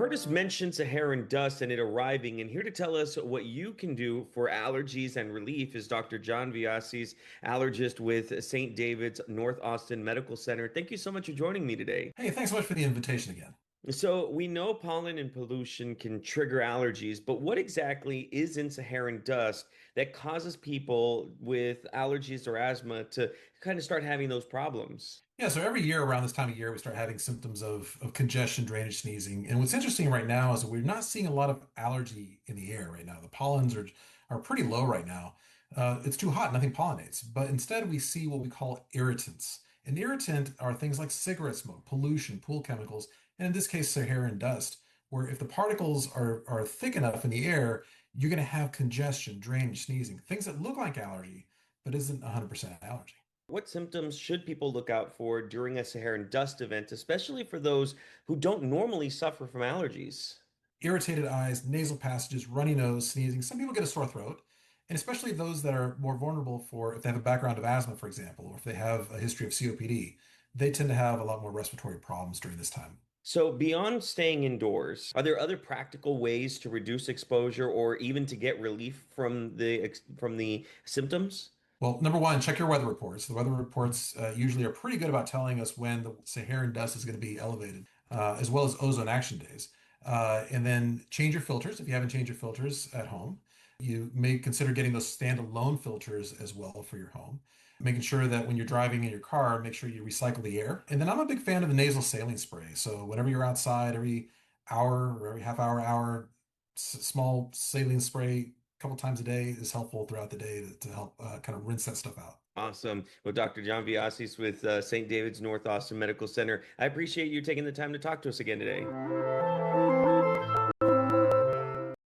heard us mention Saharan dust and it arriving, and here to tell us what you can do for allergies and relief is Dr. John Viasis, allergist with St. David's North Austin Medical Center. Thank you so much for joining me today. Hey, thanks so much for the invitation again. So, we know pollen and pollution can trigger allergies, but what exactly is in Saharan dust that causes people with allergies or asthma to kind of start having those problems? Yeah, so every year around this time of year, we start having symptoms of congestion, drainage, sneezing. And what's interesting right now is that we're not seeing a lot of allergy in the air right now. The pollens are pretty low right now. It's too hot, nothing pollinates. But instead, we see what we call irritants. An irritant are things like cigarette smoke, pollution, pool chemicals, and in this case, Saharan dust, where if the particles are thick enough in the air, you're going to have congestion, drainage, sneezing, things that look like allergy, but isn't 100% allergy. What symptoms should people look out for during a Saharan dust event, especially for those who don't normally suffer from allergies? Irritated eyes, nasal passages, runny nose, sneezing. Some people get a sore throat, and especially those that are more vulnerable for if they have a background of asthma, for example, or if they have a history of COPD, they tend to have a lot more respiratory problems during this time. So, beyond staying indoors, are there other practical ways to reduce exposure or even to get relief from the symptoms? Well, number one, check your weather reports. The weather reports usually are pretty good about telling us when the Saharan dust is going to be elevated, as well as ozone action days. And then change your filters if you haven't changed your filters at home. You may consider getting those standalone filters as well for your home. Making sure that when you're driving in your car, make sure you recycle the air. And then I'm a big fan of the nasal saline spray. So whenever you're outside, every hour or every half hour, small saline spray a couple times a day is helpful throughout the day to help kind of rinse that stuff out. Awesome. Well, Dr. John Viasis with St. David's North Austin Medical Center, I appreciate you taking the time to talk to us again today.